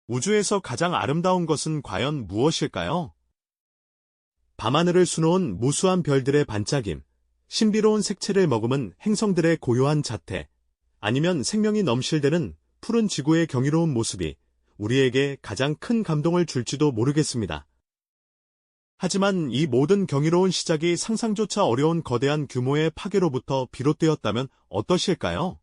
우주에서 가장 아름다운 것은 과연 무엇일까요? 밤하늘을 수놓은 무수한 별들의 반짝임, 신비로운 색채를 머금은 행성들의 고요한 자태, 아니면 생명이 넘실대는 푸른 지구의 경이로운 모습이 우리에게 가장 큰 감동을 줄지도 모르겠습니다. 하지만 이 모든 경이로운 시작이 상상조차 어려운 거대한 규모의 파괴로부터 비롯되었다면 어떠실까요?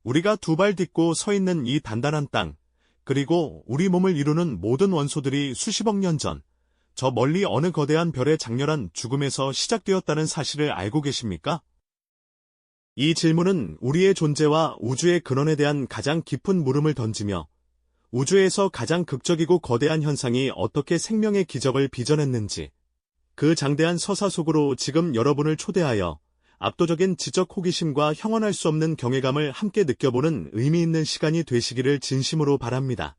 우리가 두 발 딛고 서 있는 이 단단한 땅, 그리고 우리 몸을 이루는 모든 원소들이 수십억 년 전, 저 멀리 어느 거대한 별의 장렬한 죽음에서 시작되었다는 사실을 알고 계십니까? 이 질문은 우리의 존재와 우주의 근원에 대한 가장 깊은 물음을 던지며 우주에서 가장 극적이고 거대한 현상이 어떻게 생명의 기적을 빚어냈는지, 그 장대한 서사 속으로 지금 여러분을 초대하여 압도적인 지적 호기심과 형언할 수 없는 경외감을 함께 느껴보는 의미 있는 시간이 되시기를 진심으로 바랍니다.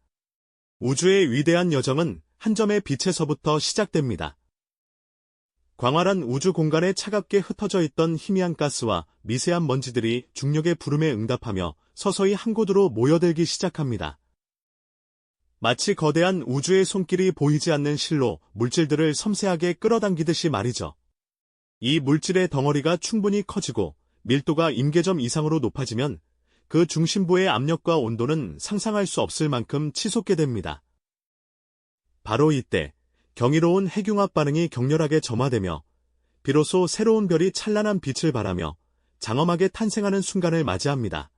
우주의 위대한 여정은 한 점의 빛에서부터 시작됩니다. 광활한 우주 공간에 차갑게 흩어져 있던 희미한 가스와 미세한 먼지들이 중력의 부름에 응답하며 서서히 한 곳으로 모여들기 시작합니다. 마치 거대한 우주의 손길이 보이지 않는 실로 물질들을 섬세하게 끌어당기듯이 말이죠. 이 물질의 덩어리가 충분히 커지고 밀도가 임계점 이상으로 높아지면 그 중심부의 압력과 온도는 상상할 수 없을 만큼 치솟게 됩니다. 바로 이때 경이로운 핵융합 반응이 격렬하게 점화되며 비로소 새로운 별이 찬란한 빛을 발하며 장엄하게 탄생하는 순간을 맞이합니다.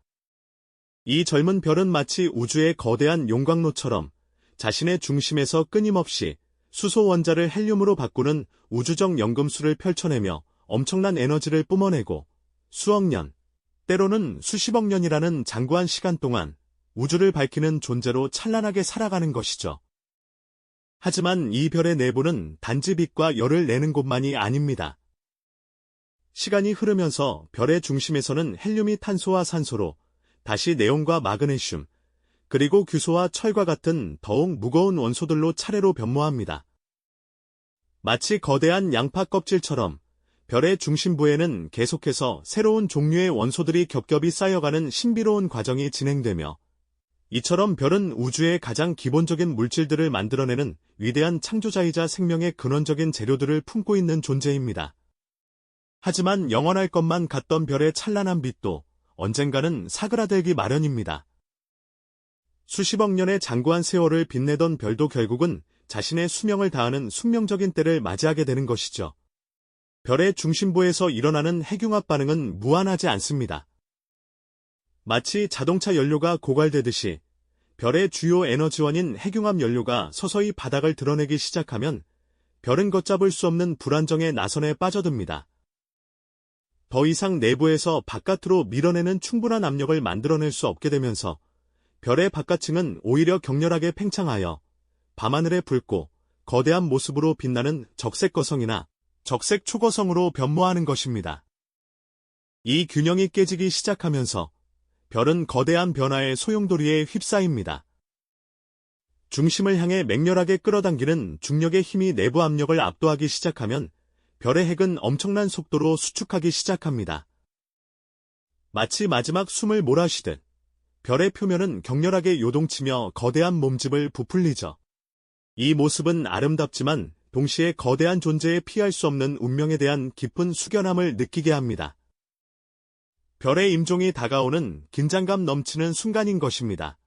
이 젊은 별은 마치 우주의 거대한 용광로처럼 자신의 중심에서 끊임없이 수소 원자를 헬륨으로 바꾸는 우주적 연금술을 펼쳐내며 엄청난 에너지를 뿜어내고 수억 년, 때로는 수십억 년이라는 장구한 시간 동안 우주를 밝히는 존재로 찬란하게 살아가는 것이죠. 하지만 이 별의 내부는 단지 빛과 열을 내는 곳만이 아닙니다. 시간이 흐르면서 별의 중심에서는 헬륨이 탄소와 산소로 다시 네온과 마그네슘, 그리고 규소와 철과 같은 더욱 무거운 원소들로 차례로 변모합니다. 마치 거대한 양파 껍질처럼 별의 중심부에는 계속해서 새로운 종류의 원소들이 겹겹이 쌓여가는 신비로운 과정이 진행되며 이처럼 별은 우주의 가장 기본적인 물질들을 만들어내는 위대한 창조자이자 생명의 근원적인 재료들을 품고 있는 존재입니다. 하지만 영원할 것만 같던 별의 찬란한 빛도 언젠가는 사그라들기 마련입니다. 수십억 년의 장구한 세월을 빛내던 별도 결국은 자신의 수명을 다하는 숙명적인 때를 맞이하게 되는 것이죠. 별의 중심부에서 일어나는 핵융합 반응은 무한하지 않습니다. 마치 자동차 연료가 고갈되듯이 별의 주요 에너지원인 핵융합 연료가 서서히 바닥을 드러내기 시작하면 별은 걷잡을 수 없는 불안정의 나선에 빠져듭니다. 더 이상 내부에서 바깥으로 밀어내는 충분한 압력을 만들어낼 수 없게 되면서 별의 바깥층은 오히려 격렬하게 팽창하여 밤하늘에 붉고 거대한 모습으로 빛나는 적색거성이나 적색초거성으로 변모하는 것입니다. 이 균형이 깨지기 시작하면서 별은 거대한 변화의 소용돌이에 휩싸입니다. 중심을 향해 맹렬하게 끌어당기는 중력의 힘이 내부 압력을 압도하기 시작하면 별의 핵은 엄청난 속도로 수축하기 시작합니다. 마치 마지막 숨을 몰아쉬듯 별의 표면은 격렬하게 요동치며 거대한 몸집을 부풀리죠. 이 모습은 아름답지만 동시에 거대한 존재에 피할 수 없는 운명에 대한 깊은 숙연함을 느끼게 합니다. 별의 임종이 다가오는 긴장감 넘치는 순간인 것입니다.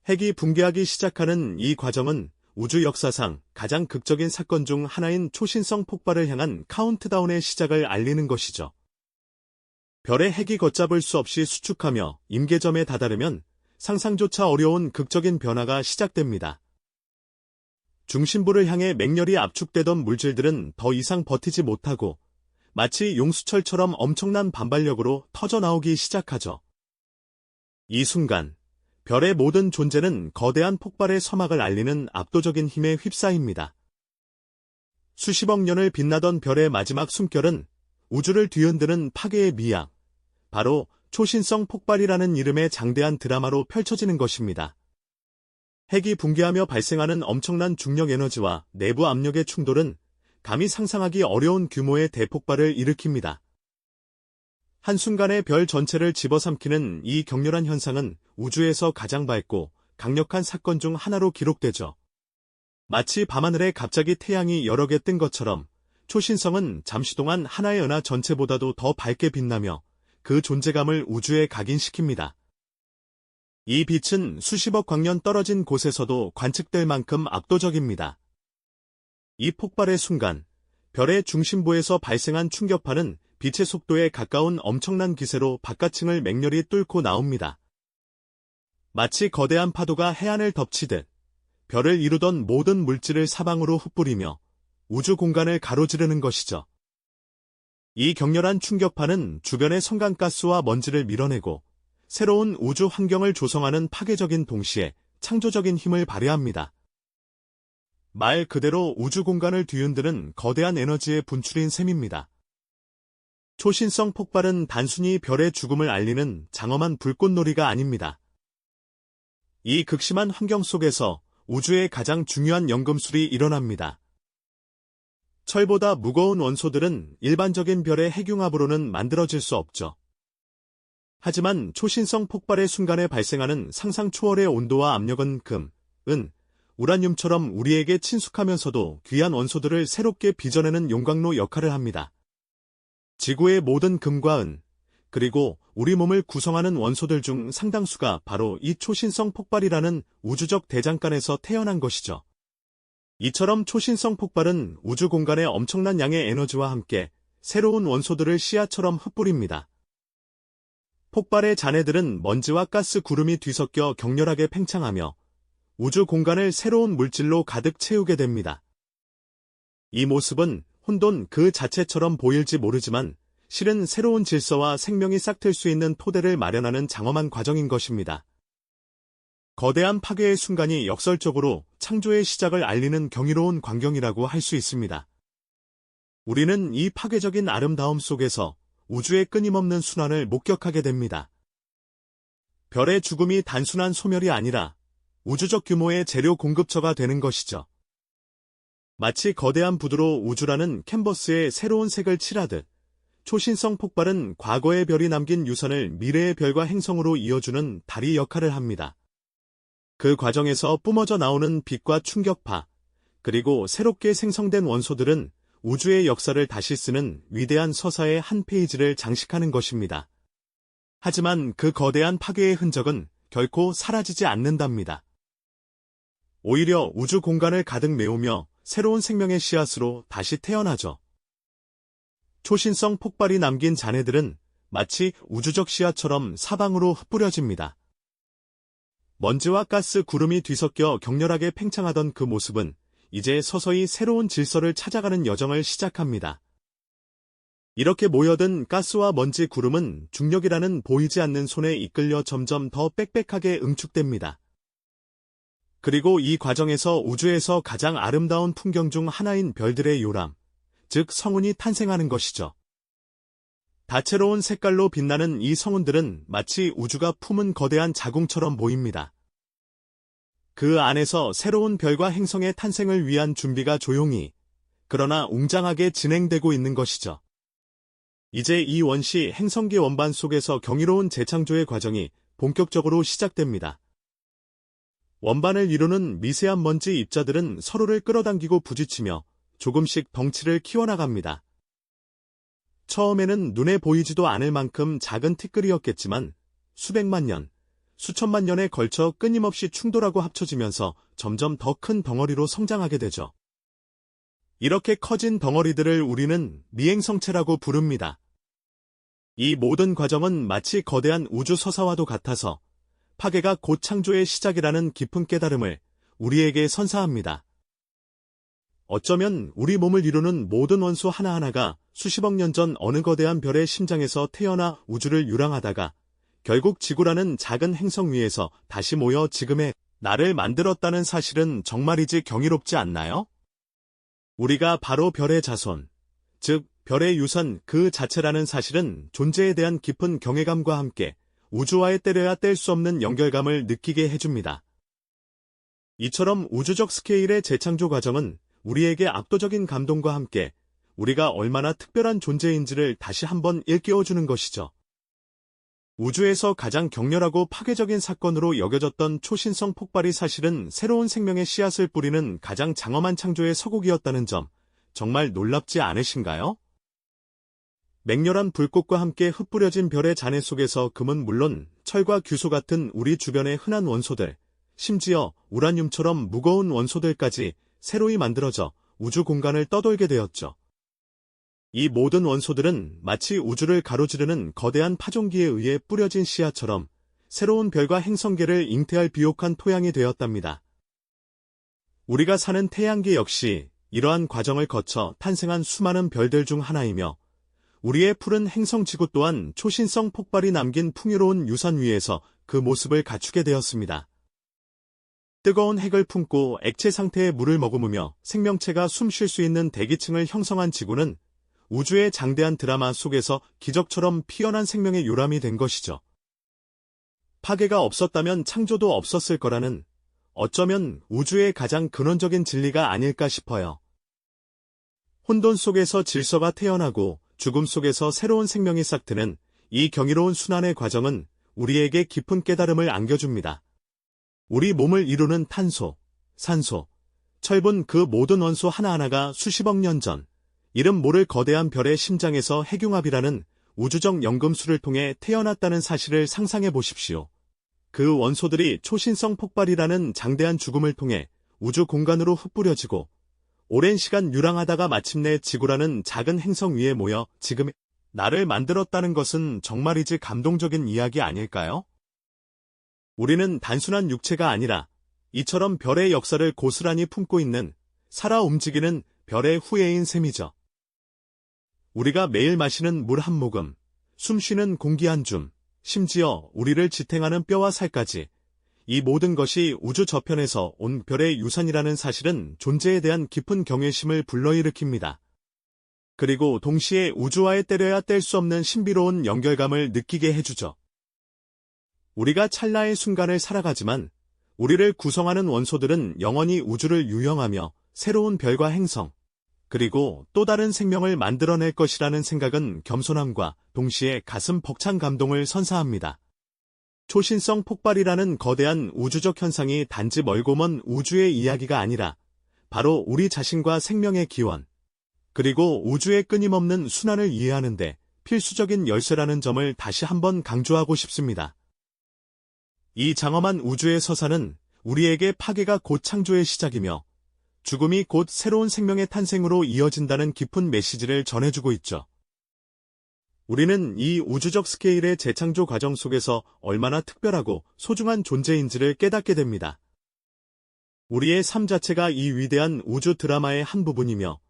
핵이 붕괴하기 시작하는 이 과정은 우주 역사상 가장 극적인 사건 중 하나인 초신성 폭발을 향한 카운트다운의 시작을 알리는 것이죠. 별의 핵이 걷잡을 수 없이 수축하며 임계점에 다다르면 상상조차 어려운 극적인 변화가 시작됩니다. 중심부를 향해 맹렬히 압축되던 물질들은 더 이상 버티지 못하고 마치 용수철처럼 엄청난 반발력으로 터져나오기 시작하죠. 이 순간 별의 모든 존재는 거대한 폭발의 서막을 알리는 압도적인 힘에 휩싸입니다. 수십억 년을 빛나던 별의 마지막 숨결은 우주를 뒤흔드는 파괴의 미학, 바로 초신성 폭발이라는 이름의 장대한 드라마로 펼쳐지는 것입니다. 핵이 붕괴하며 발생하는 엄청난 중력 에너지와 내부 압력의 충돌은 감히 상상하기 어려운 규모의 대폭발을 일으킵니다. 한순간에 별 전체를 집어삼키는 이 격렬한 현상은 우주에서 가장 밝고 강력한 사건 중 하나로 기록되죠. 마치 밤하늘에 갑자기 태양이 여러 개 뜬 것처럼 초신성은 잠시 동안 하나의 은하 전체보다도 더 밝게 빛나며 그 존재감을 우주에 각인시킵니다. 이 빛은 수십억 광년 떨어진 곳에서도 관측될 만큼 압도적입니다. 이 폭발의 순간, 별의 중심부에서 발생한 충격파는 빛의 속도에 가까운 엄청난 기세로 바깥층을 맹렬히 뚫고 나옵니다. 마치 거대한 파도가 해안을 덮치듯 별을 이루던 모든 물질을 사방으로 흩뿌리며 우주 공간을 가로지르는 것이죠. 이 격렬한 충격파는 주변의 성간가스와 먼지를 밀어내고 새로운 우주 환경을 조성하는 파괴적인 동시에 창조적인 힘을 발휘합니다. 말 그대로 우주 공간을 뒤흔드는 거대한 에너지의 분출인 셈입니다. 초신성 폭발은 단순히 별의 죽음을 알리는 장엄한 불꽃놀이가 아닙니다. 이 극심한 환경 속에서 우주의 가장 중요한 연금술이 일어납니다. 철보다 무거운 원소들은 일반적인 별의 핵융합으로는 만들어질 수 없죠. 하지만 초신성 폭발의 순간에 발생하는 상상 초월의 온도와 압력은 금, 은, 우라늄처럼 우리에게 친숙하면서도 귀한 원소들을 새롭게 빚어내는 용광로 역할을 합니다. 지구의 모든 금과 은, 그리고 우리 몸을 구성하는 원소들 중 상당수가 바로 이 초신성 폭발이라는 우주적 대장간에서 태어난 것이죠. 이처럼 초신성 폭발은 우주 공간의 엄청난 양의 에너지와 함께 새로운 원소들을 씨앗처럼 흩뿌립니다. 폭발의 잔해들은 먼지와 가스 구름이 뒤섞여 격렬하게 팽창하며 우주 공간을 새로운 물질로 가득 채우게 됩니다. 이 모습은 혼돈 그 자체처럼 보일지 모르지만 실은 새로운 질서와 생명이 싹틀 수 있는 토대를 마련하는 장엄한 과정인 것입니다. 거대한 파괴의 순간이 역설적으로 창조의 시작을 알리는 경이로운 광경이라고 할 수 있습니다. 우리는 이 파괴적인 아름다움 속에서 우주의 끊임없는 순환을 목격하게 됩니다. 별의 죽음이 단순한 소멸이 아니라 우주적 규모의 재료 공급처가 되는 것이죠. 마치 거대한 붓으로 우주라는 캔버스에 새로운 색을 칠하듯 초신성 폭발은 과거의 별이 남긴 유산을 미래의 별과 행성으로 이어주는 다리 역할을 합니다. 그 과정에서 뿜어져 나오는 빛과 충격파, 그리고 새롭게 생성된 원소들은 우주의 역사를 다시 쓰는 위대한 서사의 한 페이지를 장식하는 것입니다. 하지만 그 거대한 파괴의 흔적은 결코 사라지지 않는답니다. 오히려 우주 공간을 가득 메우며 새로운 생명의 씨앗으로 다시 태어나죠. 초신성 폭발이 남긴 잔해들은 마치 우주적 씨앗처럼 사방으로 흩뿌려집니다. 먼지와 가스 구름이 뒤섞여 격렬하게 팽창하던 그 모습은 이제 서서히 새로운 질서를 찾아가는 여정을 시작합니다. 이렇게 모여든 가스와 먼지 구름은 중력이라는 보이지 않는 손에 이끌려 점점 더 빽빽하게 응축됩니다. 그리고 이 과정에서 우주에서 가장 아름다운 풍경 중 하나인 별들의 요람, 즉 성운이 탄생하는 것이죠. 다채로운 색깔로 빛나는 이 성운들은 마치 우주가 품은 거대한 자궁처럼 보입니다. 그 안에서 새로운 별과 행성의 탄생을 위한 준비가 조용히, 그러나 웅장하게 진행되고 있는 것이죠. 이제 이 원시 행성계 원반 속에서 경이로운 재창조의 과정이 본격적으로 시작됩니다. 원반을 이루는 미세한 먼지 입자들은 서로를 끌어당기고 부딪히며 조금씩 덩치를 키워나갑니다. 처음에는 눈에 보이지도 않을 만큼 작은 티끌이었겠지만 수백만 년, 수천만 년에 걸쳐 끊임없이 충돌하고 합쳐지면서 점점 더 큰 덩어리로 성장하게 되죠. 이렇게 커진 덩어리들을 우리는 미행성체라고 부릅니다. 이 모든 과정은 마치 거대한 우주 서사와도 같아서 파괴가 곧 창조의 시작이라는 깊은 깨달음을 우리에게 선사합니다. 어쩌면 우리 몸을 이루는 모든 원소 하나하나가 수십억 년 전 어느 거대한 별의 심장에서 태어나 우주를 유랑하다가 결국 지구라는 작은 행성 위에서 다시 모여 지금의 나를 만들었다는 사실은 정말이지 경이롭지 않나요? 우리가 바로 별의 자손, 즉 별의 유산 그 자체라는 사실은 존재에 대한 깊은 경외감과 함께 우주와의 떼려야 뗄 수 없는 연결감을 느끼게 해줍니다. 이처럼 우주적 스케일의 재창조 과정은 우리에게 압도적인 감동과 함께 우리가 얼마나 특별한 존재인지를 다시 한번 일깨워주는 것이죠. 우주에서 가장 격렬하고 파괴적인 사건으로 여겨졌던 초신성 폭발이 사실은 새로운 생명의 씨앗을 뿌리는 가장 장엄한 창조의 서곡이었다는 점, 정말 놀랍지 않으신가요? 맹렬한 불꽃과 함께 흩뿌려진 별의 잔해 속에서 금은 물론 철과 규소 같은 우리 주변의 흔한 원소들, 심지어 우라늄처럼 무거운 원소들까지 새로이 만들어져 우주 공간을 떠돌게 되었죠. 이 모든 원소들은 마치 우주를 가로지르는 거대한 파종기에 의해 뿌려진 씨앗처럼 새로운 별과 행성계를 잉태할 비옥한 토양이 되었답니다. 우리가 사는 태양계 역시 이러한 과정을 거쳐 탄생한 수많은 별들 중 하나이며 우리의 푸른 행성지구 또한 초신성 폭발이 남긴 풍요로운 유산 위에서 그 모습을 갖추게 되었습니다. 뜨거운 핵을 품고 액체 상태의 물을 머금으며 생명체가 숨 쉴 수 있는 대기층을 형성한 지구는 우주의 장대한 드라마 속에서 기적처럼 피어난 생명의 요람이 된 것이죠. 파괴가 없었다면 창조도 없었을 거라는 어쩌면 우주의 가장 근원적인 진리가 아닐까 싶어요. 혼돈 속에서 질서가 태어나고 죽음 속에서 새로운 생명이 싹트는 이 경이로운 순환의 과정은 우리에게 깊은 깨달음을 안겨줍니다. 우리 몸을 이루는 탄소, 산소, 철분 그 모든 원소 하나하나가 수십억 년 전 이름 모를 거대한 별의 심장에서 핵융합이라는 우주적 연금술을 통해 태어났다는 사실을 상상해 보십시오. 그 원소들이 초신성 폭발이라는 장대한 죽음을 통해 우주 공간으로 흩뿌려지고 오랜 시간 유랑하다가 마침내 지구라는 작은 행성 위에 모여 지금의 나를 만들었다는 것은 정말이지 감동적인 이야기 아닐까요? 우리는 단순한 육체가 아니라 이처럼 별의 역사를 고스란히 품고 있는 살아 움직이는 별의 후예인 셈이죠. 우리가 매일 마시는 물 한 모금, 숨 쉬는 공기 한 줌, 심지어 우리를 지탱하는 뼈와 살까지 이 모든 것이 우주 저편에서 온 별의 유산이라는 사실은 존재에 대한 깊은 경외심을 불러일으킵니다. 그리고 동시에 우주와의 때려야 뗄 수 없는 신비로운 연결감을 느끼게 해주죠. 우리가 찰나의 순간을 살아가지만 우리를 구성하는 원소들은 영원히 우주를 유영하며 새로운 별과 행성, 그리고 또 다른 생명을 만들어낼 것이라는 생각은 겸손함과 동시에 가슴 벅찬 감동을 선사합니다. 초신성 폭발이라는 거대한 우주적 현상이 단지 멀고 먼 우주의 이야기가 아니라 바로 우리 자신과 생명의 기원, 그리고 우주의 끊임없는 순환을 이해하는데 필수적인 열쇠라는 점을 다시 한번 강조하고 싶습니다. 이 장엄한 우주의 서사는 우리에게 파괴가 곧 창조의 시작이며 죽음이 곧 새로운 생명의 탄생으로 이어진다는 깊은 메시지를 전해주고 있죠. 우리는 이 우주적 스케일의 재창조 과정 속에서 얼마나 특별하고 소중한 존재인지를 깨닫게 됩니다. 우리의 삶 자체가 이 위대한 우주 드라마의 한 부분이며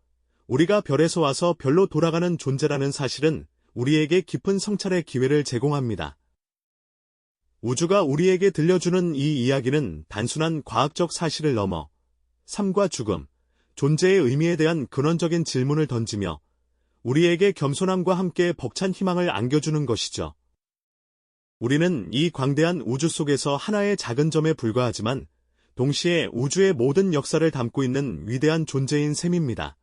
우리가 별에서 와서 별로 돌아가는 존재라는 사실은 우리에게 깊은 성찰의 기회를 제공합니다. 우주가 우리에게 들려주는 이 이야기는 단순한 과학적 사실을 넘어 삶과 죽음, 존재의 의미에 대한 근원적인 질문을 던지며 우리에게 겸손함과 함께 벅찬 희망을 안겨주는 것이죠. 우리는 이 광대한 우주 속에서 하나의 작은 점에 불과하지만 동시에 우주의 모든 역사를 담고 있는 위대한 존재인 셈입니다.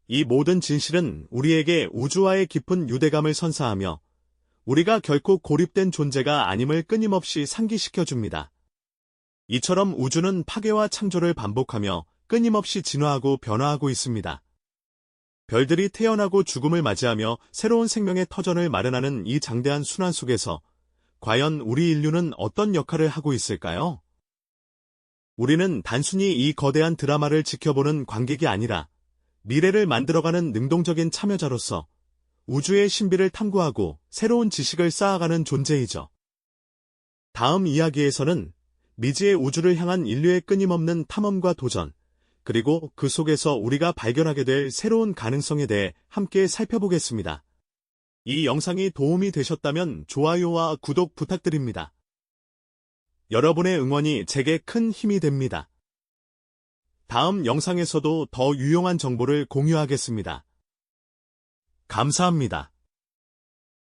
이 모든 진실은 우리에게 우주와의 깊은 유대감을 선사하며 우리가 결코 고립된 존재가 아님을 끊임없이 상기시켜줍니다. 이처럼 우주는 파괴와 창조를 반복하며 끊임없이 진화하고 변화하고 있습니다. 별들이 태어나고 죽음을 맞이하며 새로운 생명의 터전을 마련하는 이 장대한 순환 속에서 과연 우리 인류는 어떤 역할을 하고 있을까요? 우리는 단순히 이 거대한 드라마를 지켜보는 관객이 아니라 미래를 만들어가는 능동적인 참여자로서 우주의 신비를 탐구하고 새로운 지식을 쌓아가는 존재이죠. 다음 이야기에서는 미지의 우주를 향한 인류의 끊임없는 탐험과 도전, 그리고 그 속에서 우리가 발견하게 될 새로운 가능성에 대해 함께 살펴보겠습니다. 이 영상이 도움이 되셨다면 좋아요와 구독 부탁드립니다. 여러분의 응원이 제게 큰 힘이 됩니다. 다음 영상에서도 더 유용한 정보를 공유하겠습니다. 감사합니다.